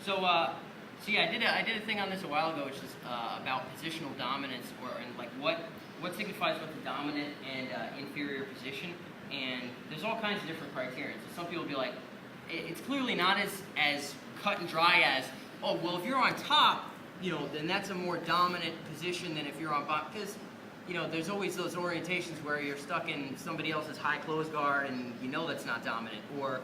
So yeah, I did a thing on this a while ago, which is about positional dominance, and like what signifies what the dominant and inferior position. And there's all kinds of different criteria. So some people will be like, it's clearly not as cut and dry as, oh well, if you're on top, then that's a more dominant position than if you're on bottom, because there's always those orientations where you're stuck in somebody else's high close guard and that's not dominant, or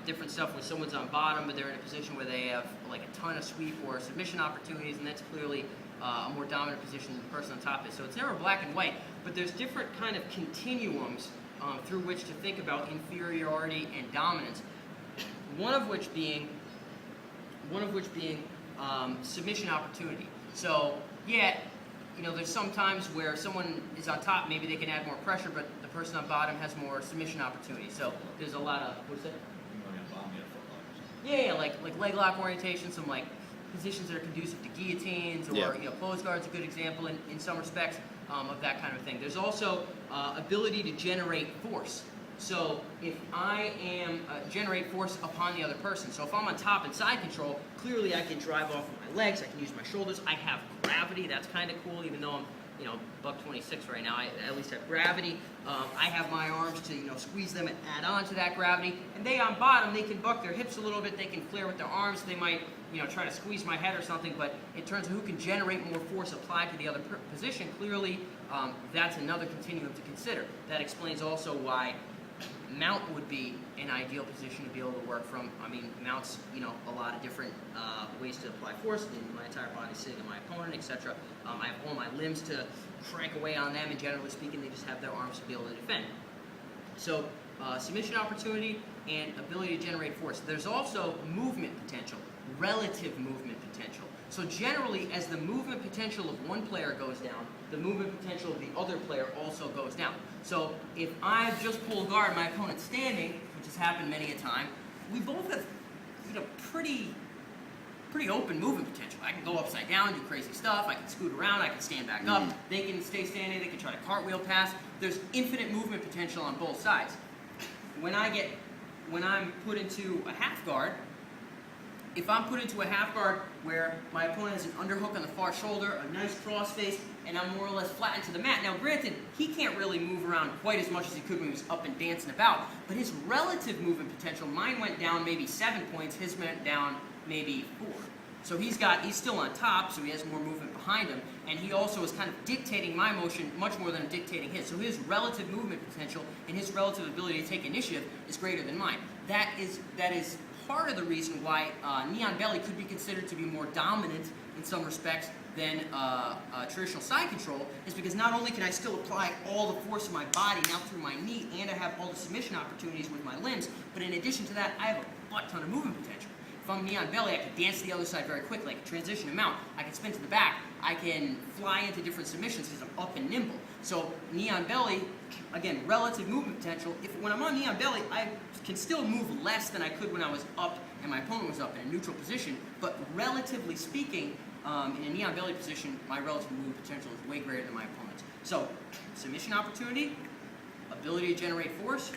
different stuff when someone's on bottom but they're in a position where they have like a ton of sweep or submission opportunities, and that's clearly a more dominant position than the person on top is. So it's never black and white, but there's different kind of continuums through which to think about inferiority and dominance. One of which being submission opportunity. So yeah, there's some times where someone is on top, maybe they can add more pressure, but the person on bottom has more submission opportunity. So there's a lot of, what's that? Yeah, like leg lock orientation, some like positions that are conducive to guillotines, or close guard's a good example in some respects of that kind of thing. There's also ability to generate force. So if I am generate force upon the other person, so if I'm on top and side control, clearly I can drive off with my legs, I can use my shoulders, I have gravity, that's kind of cool, even though I'm buck 26 right now, I at least have gravity. I have my arms to squeeze them and add on to that gravity. And they on bottom, they can buck their hips a little bit, they can flare with their arms, they might try to squeeze my head or something, but in terms of who can generate more force applied to the other position, clearly that's another continuum to consider. That explains also why mount would be an ideal position to be able to work from. I mean, mounts, a lot of different ways to apply force. My entire body sitting on my opponent, etc. I have all my limbs to crank away on them, and generally speaking, they just have their arms to be able to defend. So, submission opportunity and ability to generate force. There's also movement potential, relative movement potential. So generally, as the movement potential of one player goes down, the movement potential of the other player also goes down. So if I just pull guard, my opponent's standing, which has happened many a time, we both have pretty open movement potential. I can go upside down, do crazy stuff, I can scoot around, I can stand back up, they can stay standing, they can try to cartwheel pass. There's infinite movement potential on both sides. When I'm put into a half guard, if I'm put into a half guard where my opponent has an underhook on the far shoulder, a nice crossface, and I'm more or less flattened to the mat. Now granted, he can't really move around quite as much as he could when he was up and dancing about, but his relative movement potential, mine went down maybe 7 points, his went down maybe 4. So he's still on top, so he has more movement behind him, and he also is kind of dictating my motion much more than I'm dictating his. So his relative movement potential and his relative ability to take initiative is greater than mine. That is part of the reason why knee on belly could be considered to be more dominant in some respects than traditional side control, is because not only can I still apply all the force of my body now through my knee, and I have all the submission opportunities with my limbs, but in addition to that, I have a butt ton of movement potential. If I'm knee on belly, I can dance to the other side very quickly. I can transition to mount. I can spin to the back. I can fly into different submissions because I'm up and nimble. So knee on belly, again, relative movement potential. When I'm on knee on belly, I can still move less than I could when I was up and my opponent was up in a neutral position. But relatively speaking, in a knee on belly position, my relative movement potential is way greater than my opponent's. So submission opportunity, ability to generate force,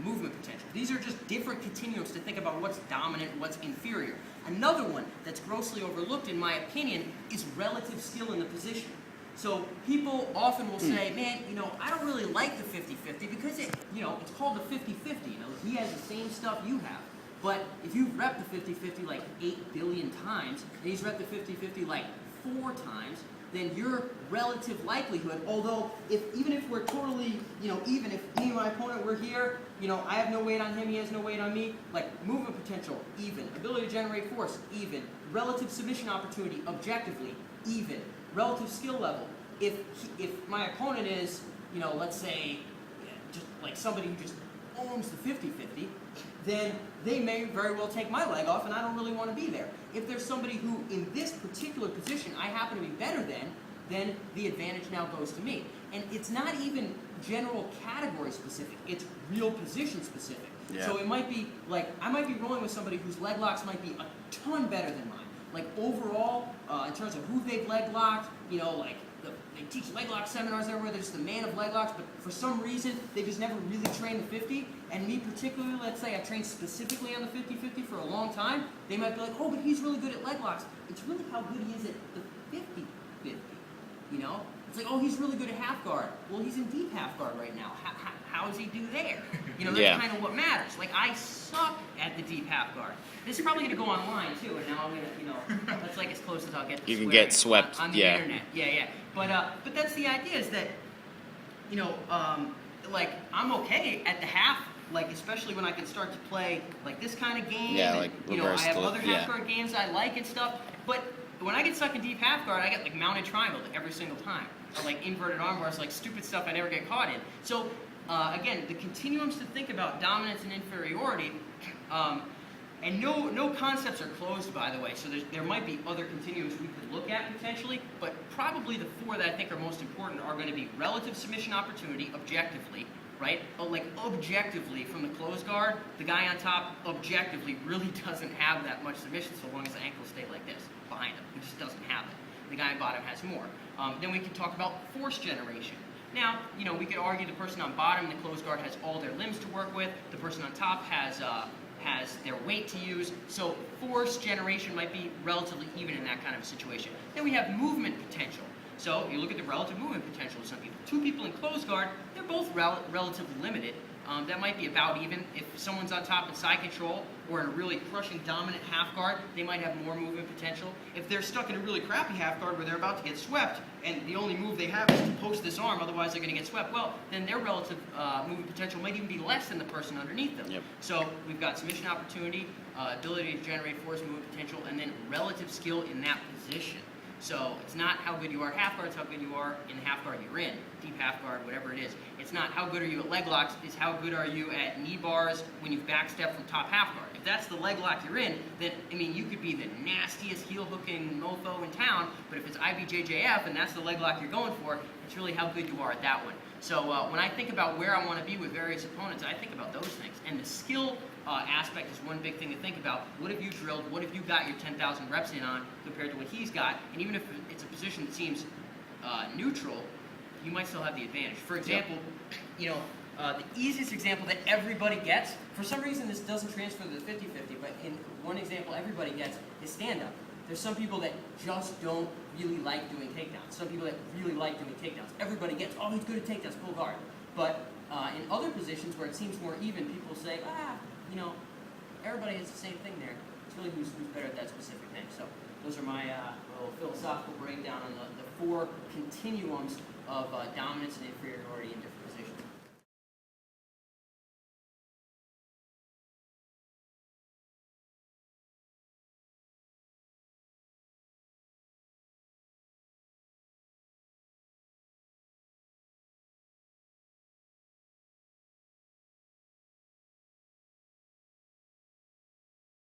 movement potential. These are just different continuums to think about what's dominant and what's inferior. Another one that's grossly overlooked, in my opinion, is relative skill in the position. So people often will say, man, I don't really like the 50-50 because it's called the 50-50. He has the same stuff you have. But if you've repped the 50-50 like 8 billion times, and he's repped the 50-50 like 4 times, then your relative likelihood, although even if we're totally, even if me and my opponent were here, I have no weight on him, he has no weight on me, like movement potential, even. Ability to generate force, even. Relative submission opportunity, objectively, even. Relative skill level. If my opponent is, let's say, just like somebody who just owns the 50-50, then they may very well take my leg off and I don't really want to be there. If there's somebody who, in this particular position, I happen to be better than, then the advantage now goes to me. And it's not even general category specific, it's real position specific. Yeah. So it might be, like, I might be rolling with somebody whose leg locks might be a ton better than mine. Like overall, in terms of who they've leg locked, like they teach leg lock seminars everywhere. They're just the man of leg locks, but for some reason, they just never really trained the 50. And me particularly, let's say I trained specifically on the 50-50 for a long time, they might be like, oh, but he's really good at leg locks. It's really how good he is at the 50-50, you know? It's like, oh, he's really good at half guard. Well, he's in deep half guard right now. How does he do there? You know, that's kind of what matters. Like, I suck at the deep half guard. This is probably going to go online, too, and now I'm going to, you know, that's like as close as I'll get to You can get swept, on the internet. Yeah. But that's the idea is that, you know, like, I'm okay at the half, like, especially when I can start to play, like, this kind of game. Yeah, and, like, you know, I have other yeah. half guard games I like and stuff, but when I get stuck in deep half guard, I get, like, mounted triangle every single time. Or, like, inverted arm bars, like, stupid stuff I never get caught in. So, again, the continuums to think about dominance and inferiority, and no concepts are closed, by the way, so there might be other continuums we could look at potentially, but probably the four that I think are most important are going to be relative submission opportunity, objectively, right? But like objectively, from the closed guard, the guy on top objectively really doesn't have that much submission so long as the ankles stay like this, behind him. He just doesn't have it. The guy on bottom has more. Then we can talk about force generation. Now, you know, we could argue the person on bottom, the closed guard, has all their limbs to work with. The person on top has their weight to use. So force generation might be relatively even in that kind of a situation. Then we have movement potential. So you look at the relative movement potential of some people. Two people in closed guard, they're both relatively limited. That might be about even. If someone's on top in side control or in a really crushing dominant half guard, they might have more movement potential. If they're stuck in a really crappy half guard where they're about to get swept and the only move they have is to post this arm, otherwise they're going to get swept, well, then their relative movement potential might even be less than the person underneath them. Yep. So we've got submission opportunity, ability to generate force, movement potential, and then relative skill in that position. So it's not how good you are at half guard, it's how good you are in the half guard you're in, deep half guard, whatever it is. It's not how good are you at leg locks, it's how good are you at knee bars when you backstep from top half guard. If that's the leg lock you're in, then, I mean, you could be the nastiest heel-hooking mofo in town, but if it's IBJJF and that's the leg lock you're going for, it's really how good you are at that one. So when I think about where I want to be with various opponents, I think about those things. And the skill aspect is one big thing to think about. What have you drilled? What have you got your 10,000 reps in on compared to what he's got? And even if it's a position that seems neutral, you might still have the advantage. For example, you know, the easiest example that everybody gets, for some reason this doesn't transfer to the 50-50, but in one example everybody gets is stand-up. There's some people that just don't really like doing takedowns. Some people that really like doing takedowns. Everybody gets, oh, he's good at takedowns, pull guard. But in other positions where it seems more even, people say, you know, everybody has the same thing there. It's really who's better at that specific thing. So those are my little philosophical breakdown on the four continuums of dominance and inferiority in different